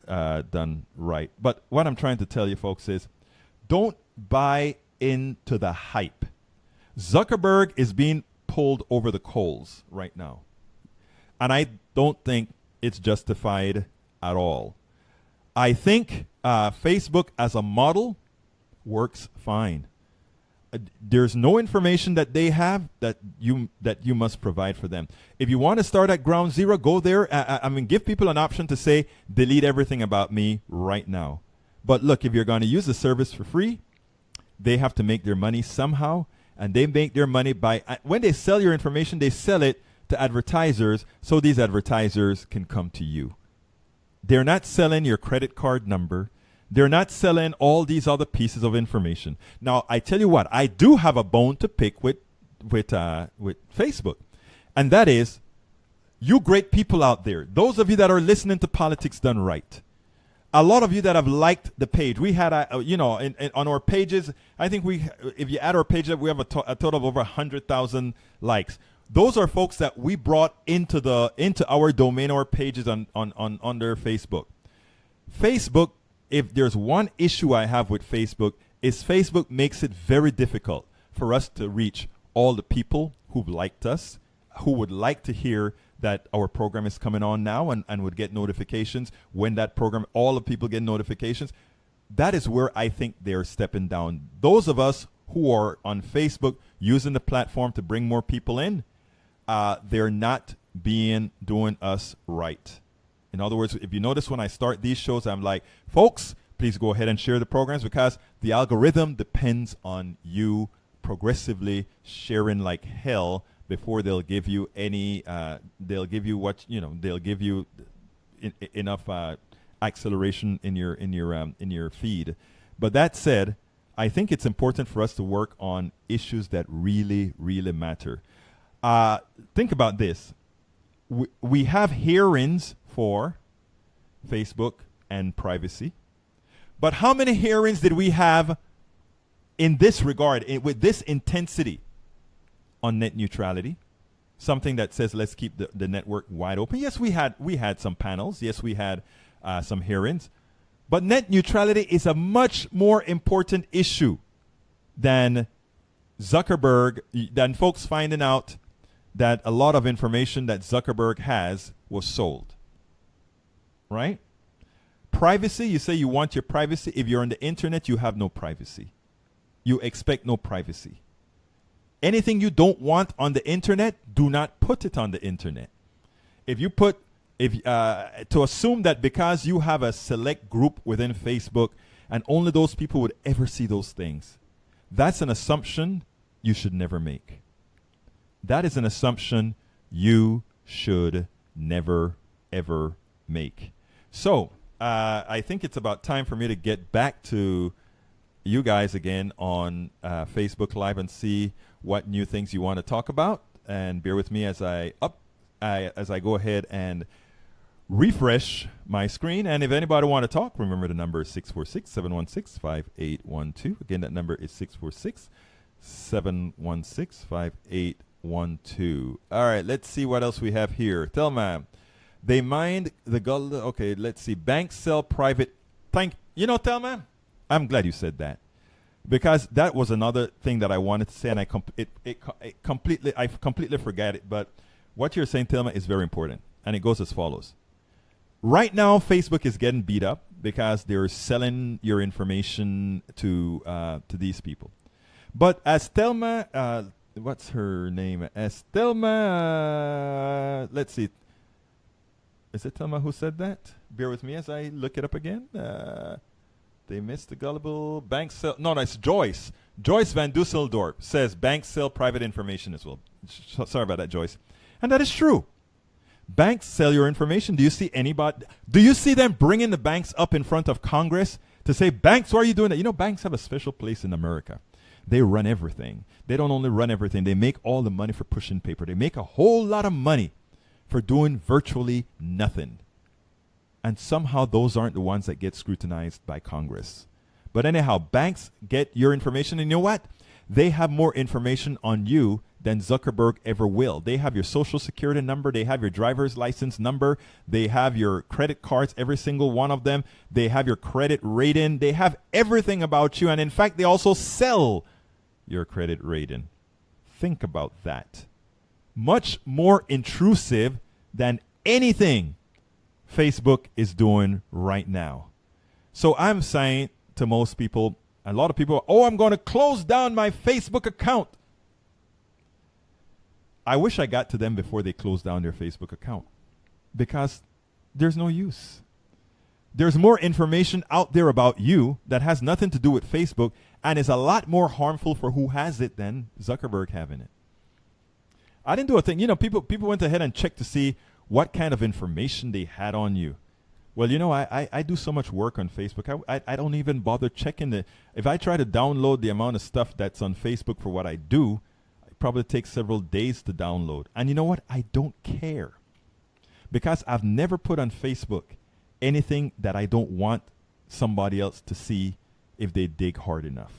done right. But what I'm trying to tell you folks is, don't buy into the hype. Zuckerberg is being pulled over the coals right now, and I don't think it's justified at all. I think Facebook as a model works fine. There's no information that they have that you must provide for them. If you want to start at ground zero, go there. Give people an option to say, delete everything about me right now. But look, if you're going to use the service for free, they have to make their money somehow. And they make their money by, when they sell your information, they sell it to advertisers so these advertisers can come to you. They're not selling your credit card number. They're not selling all these other pieces of information. Now, I tell you what, I do have a bone to pick with Facebook. And that is, you great people out there, those of you that are listening to Politics Done Right, a lot of you that have liked the page. We had, on our pages, I think if you add our page up, we have a total of over 100,000 likes. Those are folks that we brought into our domain or pages on their Facebook. Facebook, if there's one issue I have with Facebook, is Facebook makes it very difficult for us to reach all the people who've liked us, who would like to hear that our program is coming on now and would get notifications when that program, all the people get notifications. That is where I think they're stepping down. Those of us who are on Facebook using the platform to bring more people in, they're not doing us right. In other words, if you notice when I start these shows, I'm like, folks, please go ahead and share the programs, because the algorithm depends on you progressively sharing like hell before they'll give you any, they'll give you enough acceleration in your feed. But that said, I think it's important for us to work on issues that really, really matter. Think about this. We have hearings for Facebook and privacy. But how many hearings did we have in this regard, with this intensity, on net neutrality? Something that says let's keep the network wide open. Yes, we had some panels. Yes, we had some hearings. But net neutrality is a much more important issue than Zuckerberg, than folks finding out that a lot of information that Zuckerberg has was sold. Right? Privacy, you say you want your privacy. If you're on the internet, you have no privacy. You expect no privacy. Anything you don't want on the internet, do not put it on the internet. To assume that because you have a select group within Facebook and only those people would ever see those things, that's an assumption you should never make. That is an assumption you should never, ever make. So, I think it's about time for me to get back to you guys again on Facebook Live and see what new things you want to talk about. And bear with me as I go ahead and refresh my screen. And if anybody want to talk, remember the number is 646-716-5812. Again, that number is 646-716-5812. All right, let's see what else we have here. Thelma, they mind the gold. Okay, let's see. Banks sell private. Thelma, I'm glad you said that, because that was another thing that I wanted to say, and I completely forgot it. But what you're saying, Thelma, is very important, and it goes as follows. Right now, Facebook is getting beat up because they're selling your information to these people. But as Thelma, what's her name? As Thelma, let's see. Is it Thelma who said that? Bear with me as I look it up again. They missed the gullible bank sell. No, it's Joyce. Joyce Van Dusseldorp says banks sell private information as well. Sorry about that, Joyce. And that is true. Banks sell your information. Do you see anybody? Do you see them bringing the banks up in front of Congress to say, banks, why are you doing that? You know, banks have a special place in America. They run everything. They don't only run everything. They make all the money for pushing paper. They make a whole lot of money for doing virtually nothing. And somehow those aren't the ones that get scrutinized by Congress. But anyhow, banks get your information, and you know what? They have more information on you than Zuckerberg ever will. They have your social security number. They have your driver's license number. They have your credit cards, every single one of them. They have your credit rating. They have everything about you. And in fact, they also sell your credit rating. Think about that. Much more intrusive than anything Facebook is doing right now. So I'm saying to most people, a lot of people, I'm going to close down my Facebook account. I wish I got to them before they closed down their Facebook account, because there's no use. There's more information out there about you that has nothing to do with Facebook and is a lot more harmful for who has it than Zuckerberg having it. I didn't do a thing. You know, people went ahead and checked to see what kind of information they had on you. Well, you know, I do so much work on Facebook. I don't even bother checking if I try to download the amount of stuff that's on Facebook for what I do, it probably takes several days to download. And you know what? I don't care, because I've never put on Facebook anything that I don't want somebody else to see if they dig hard enough.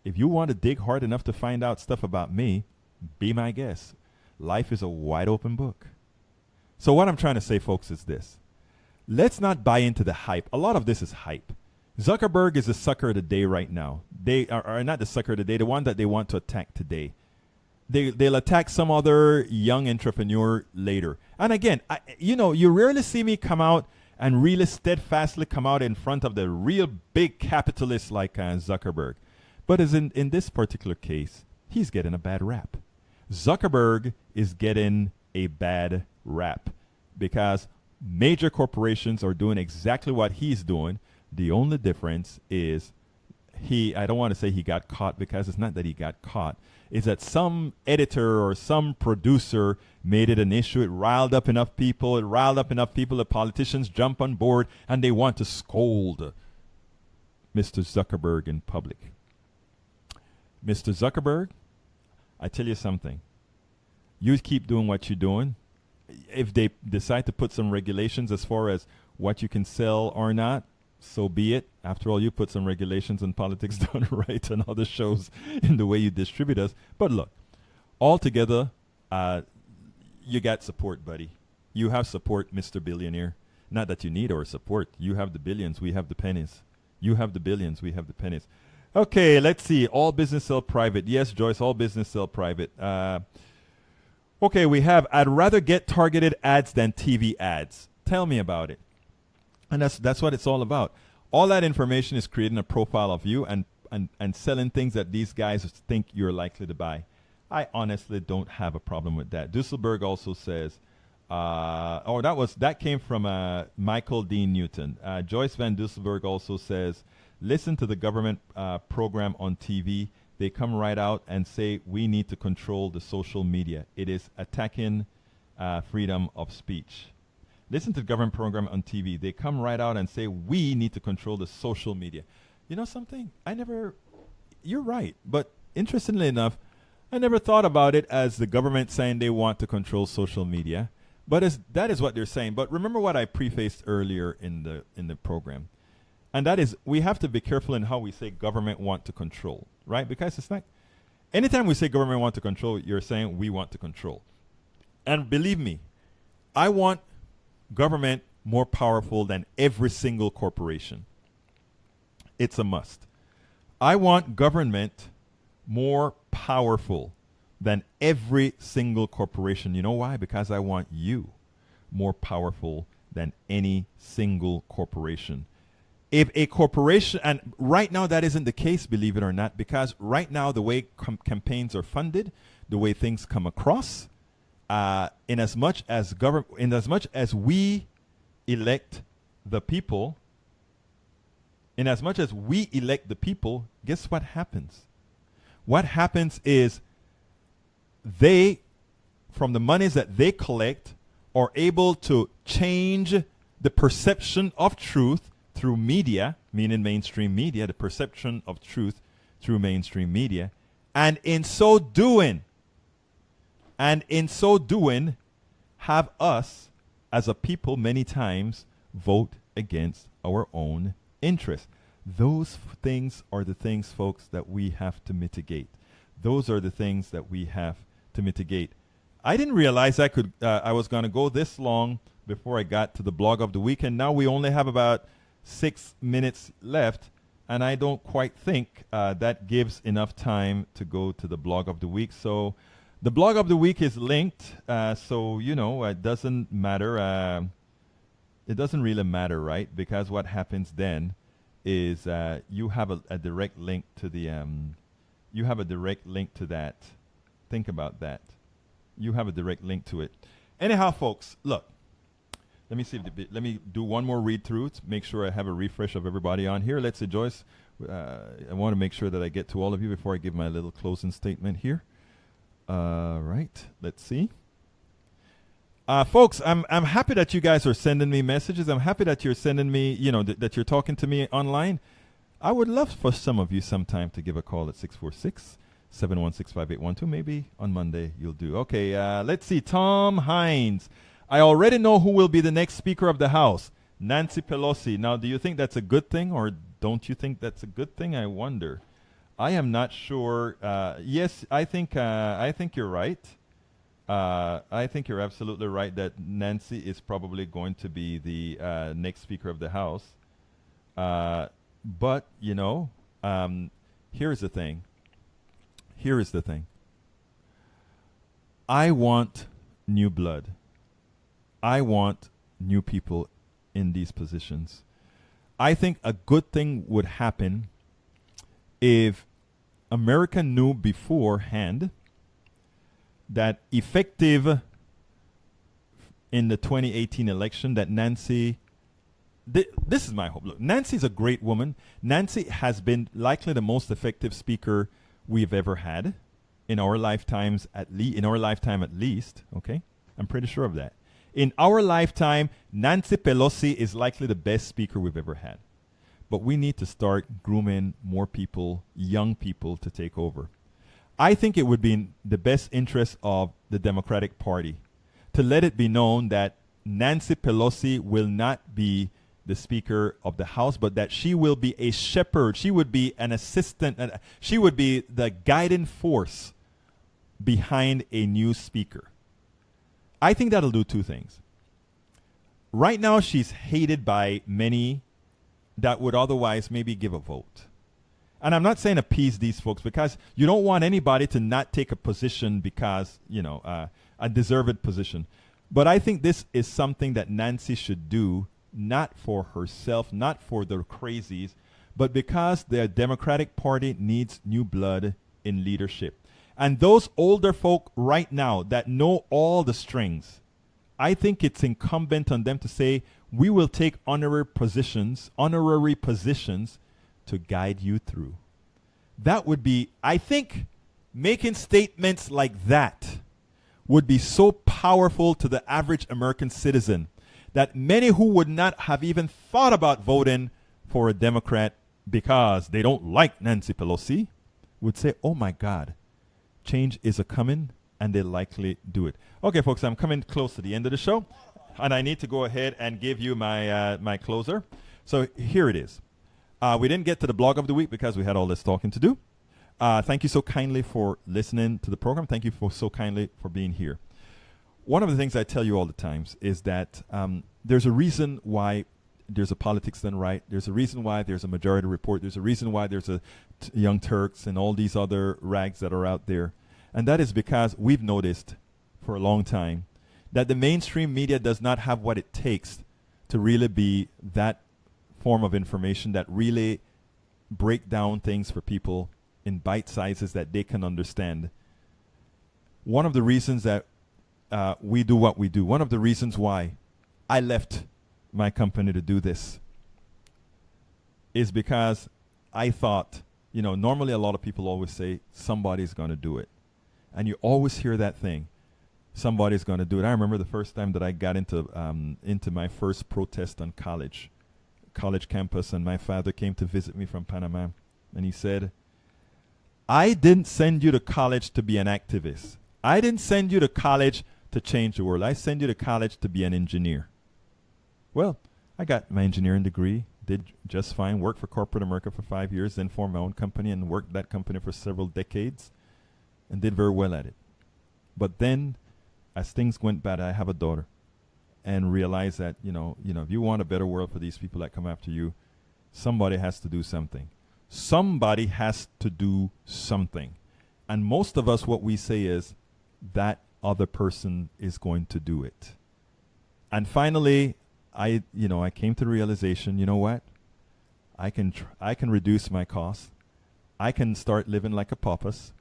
If you want to dig hard enough to find out stuff about me, be my guest. Life is a wide open book. So what I'm trying to say, folks, is this. Let's not buy into the hype. A lot of this is hype. Zuckerberg is the sucker of the day right now. They are not the sucker of the day, the one that they want to attack today. They'll attack some other young entrepreneur later. And again, you rarely see me come out and really steadfastly come out in front of the real big capitalists like Zuckerberg. But as in this particular case, he's getting a bad rap. Zuckerberg is getting a bad rap because major corporations are doing exactly what he's doing. The only difference is I don't want to say he got caught, because it's not that he got caught. It's that some editor or some producer made it an issue. It riled up enough people. The politicians jump on board and they want to scold Mr. Zuckerberg in public. Mr. Zuckerberg, I tell you something. You keep doing what you're doing. If they decide to put some regulations as far as what you can sell or not, so be it. After all, you put some regulations on Politics Done Right and other shows in the way you distribute us. But look, altogether, you got support, buddy. You have support, Mr. Billionaire. Not that you need our support. You have the billions. We have the pennies. You have the billions. We have the pennies. Okay, let's see. All business sell private. Yes, Joyce, all business sell private. Okay, we have, I'd rather get targeted ads than TV ads. Tell me about it. And that's what it's all about. All that information is creating a profile of you and selling things that these guys think you're likely to buy. I honestly don't have a problem with that. Dusselberg also says, that came from Michael Dean Newton. Joyce Van Dusselberg also says, listen to the government program on TV. They come right out and say we need to control the social media. It is attacking freedom of speech. Listen to the government program on TV. They come right out and say we need to control the social media. You know something? You're right. But interestingly enough, I never thought about it as the government saying they want to control social media. But that is what they're saying. But remember what I prefaced earlier in the program. And that is, we have to be careful in how we say government want to control, right? Because it's not, anytime we say government want to control, you're saying we want to control. And believe me, I want government more powerful than every single corporation. It's a must. I want government more powerful than every single corporation. You know why? Because I want you more powerful than any single corporation. If a corporation, and right now that isn't the case, believe it or not, because right now the way campaigns are funded, the way things come across, in as much as we elect the people, in as much as we elect the people, guess what happens? What happens is they, from the monies that they collect, are able to change the perception of truth through media, meaning mainstream media, the perception of truth through mainstream media, and in so doing, have us as a people many times vote against our own interests. Those things are the things, folks, that we have to mitigate. Those are the things that we have to mitigate. I didn't realize I was going to go this long before I got to the blog of the week, and now we only have about 6 minutes left, and I don't quite think that gives enough time to go to the blog of the week. So the blog of the week is linked, so it doesn't matter. It doesn't really matter, right? Because what happens then is you have a direct link to the you have a direct link to that. Think about that. You have a direct link to it. Anyhow, folks, look. Let me see. Let me do one more read through to make sure I have a refresh of everybody on here. Let's see, Joyce. I want to make sure that I get to all of you before I give my little closing statement here. Right. Let's see. Folks, I'm happy that you guys are sending me messages. I'm happy that you're sending me, that you're talking to me online. I would love for some of you sometime to give a call at 646-716-5812. Maybe on Monday you'll do. Okay, let's see. Tom Hines. I already know who will be the next Speaker of the House, Nancy Pelosi. Now, do you think that's a good thing, or don't you think that's a good thing? I wonder. I am not sure. Yes, I think you're right. I think you're absolutely right that Nancy is probably going to be the next Speaker of the House. But, here's the thing. Here is the thing. I want new blood. I want new people in these positions. I think a good thing would happen if America knew beforehand that effective in the 2018 election that Nancy, this is my hope. Look, Nancy's a great woman. Nancy has been likely the most effective speaker we've ever had in our lifetimes, at least. Okay, I'm pretty sure of that. In our lifetime, Nancy Pelosi is likely the best speaker we've ever had. But we need to start grooming more people, young people, to take over. I think it would be in the best interest of the Democratic Party to let it be known that Nancy Pelosi will not be the Speaker of the House, but that she will be a shepherd. She would be an assistant. She would be the guiding force behind a new speaker. I think that'll do two things. Right now, she's hated by many that would otherwise maybe give a vote. And I'm not saying appease these folks, because you don't want anybody to not take a position because, a deserved position. But I think this is something that Nancy should do, not for herself, not for the crazies, but because the Democratic Party needs new blood in leadership. And those older folk right now that know all the strings, I think it's incumbent on them to say, we will take honorary positions to guide you through. That would be, I think, making statements like that would be so powerful to the average American citizen that many who would not have even thought about voting for a Democrat because they don't like Nancy Pelosi would say, oh my God, change is a coming, and they'll likely do it. Okay, folks, I'm coming close to the end of the show, and I need to go ahead and give you my my closer. So here it is. We didn't get to the blog of the week because we had all this talking to do. Thank you so kindly for listening to the program. Thank you so kindly for being here. One of the things I tell you all the times is that there's a reason why there's a Politics Done Right. There's a reason why there's a Majority Report. There's a reason why there's a Young Turks and all these other rags that are out there. And that is because we've noticed for a long time that the mainstream media does not have what it takes to really be that form of information that really break down things for people in bite sizes that they can understand. One of the reasons that we do what we do, one of the reasons why I left my company to do this is because I thought, normally a lot of people always say somebody's going to do it. And you always hear that thing, somebody's going to do it. I remember the first time that I got into my first protest on college campus, and my father came to visit me from Panama, and he said, I didn't send you to college to be an activist. I didn't send you to college to change the world. I sent you to college to be an engineer. Well, I got my engineering degree, did just fine, worked for corporate America for 5 years, then formed my own company and worked that company for several decades and did very well at it. But then, as things went bad, I have a daughter, and realized that, if you want a better world for these people that come after you, somebody has to do something. Somebody has to do something. And most of us, what we say is, that other person is going to do it. And finally, I came to the realization, you know what? I can reduce my costs. I can start living like a paupus,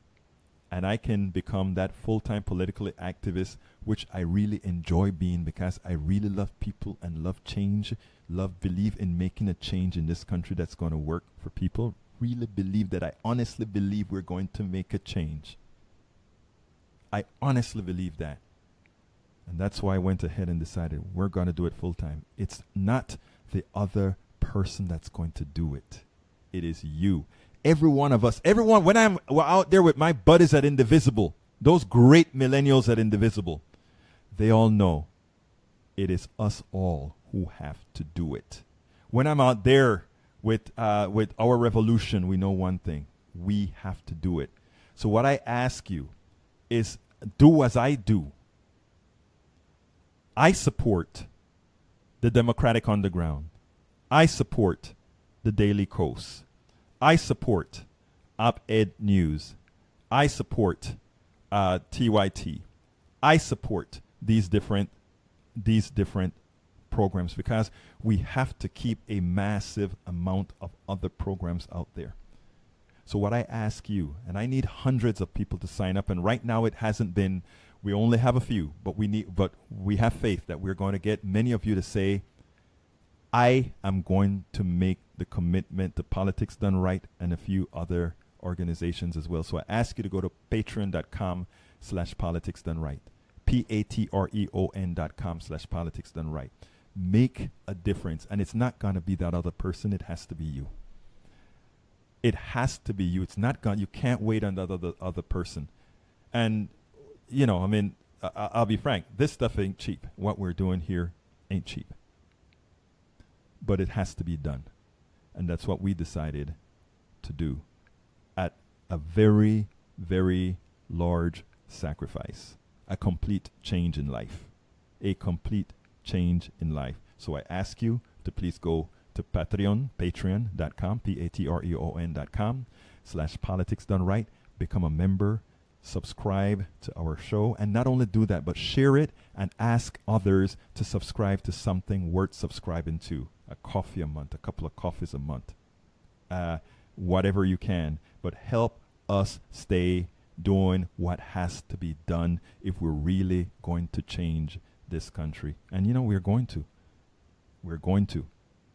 and I can become that full-time political activist, which I really enjoy being, because I really love people and love change, believe in making a change in this country that's going to work for people. Really believe that. I honestly believe we're going to make a change. I honestly believe that. And that's why I went ahead and decided we're going to do it full time. It's not the other person that's going to do it. It is you. Every one of us, when I'm out there with my buddies at Indivisible, those great millennials at Indivisible, they all know it is us all who have to do it. When I'm out there with our revolution, we know one thing. We have to do it. So what I ask you is, do as I do. I support the Democratic Underground. I support the Daily Kos. I support Op-Ed News. I support TYT. I support these different programs, because we have to keep a massive amount of other programs out there. So what I ask you, and I need hundreds of people to sign up, and right now it hasn't been, we only have a few, but we have faith that we're going to get many of you to say, I am going to make the commitment to Politics Done Right and a few other organizations as well. So I ask you to go to patreon.com/politicsdoneright, patreon.com/politicsdoneright. Make a difference. And it's not going to be that other person. It has to be you. It has to be you. It's not going, you can't wait on the other person. And, I'll be frank, this stuff ain't cheap. What we're doing here ain't cheap. But it has to be done. And that's what we decided to do at a very, very large sacrifice. A complete change in life. A complete change in life. So I ask you to please go to patreon.com, patreon.com/politicsdoneright, become a member, subscribe to our show, and not only do that, but share it and ask others to subscribe to something worth subscribing to. A coffee a month, a couple of coffees a month, whatever you can, but help us stay doing what has to be done if we're really going to change this country. And we're going to. We're going to.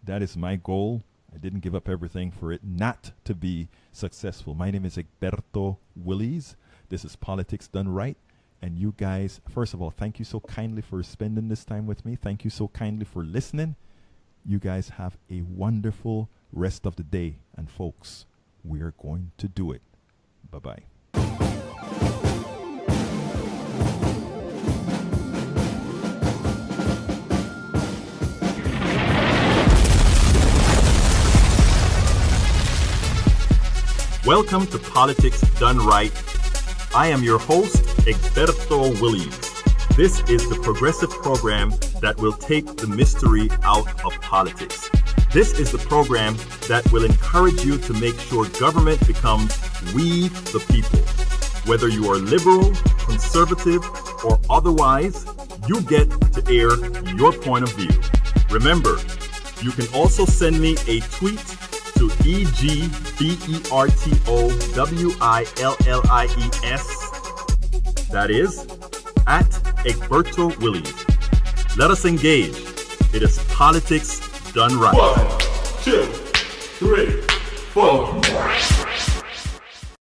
That is my goal. I didn't give up everything for it not to be successful. My name is Egberto Willies. This is Politics Done Right. And you guys, first of all, thank you so kindly for spending this time with me. Thank you so kindly for listening. You guys have a wonderful rest of the day. And folks, we are going to do it. Bye-bye. Welcome to Politics Done Right. I am your host, Egberto Willies. This is the progressive program that will take the mystery out of politics. This is the program that will encourage you to make sure government becomes we the people. Whether you are liberal, conservative, or otherwise, you get to air your point of view. Remember, you can also send me a tweet to EGBERTOWILLIES. That is, at Egberto Willies. Let us engage. It is politics done right. 1, 2, 3, 4.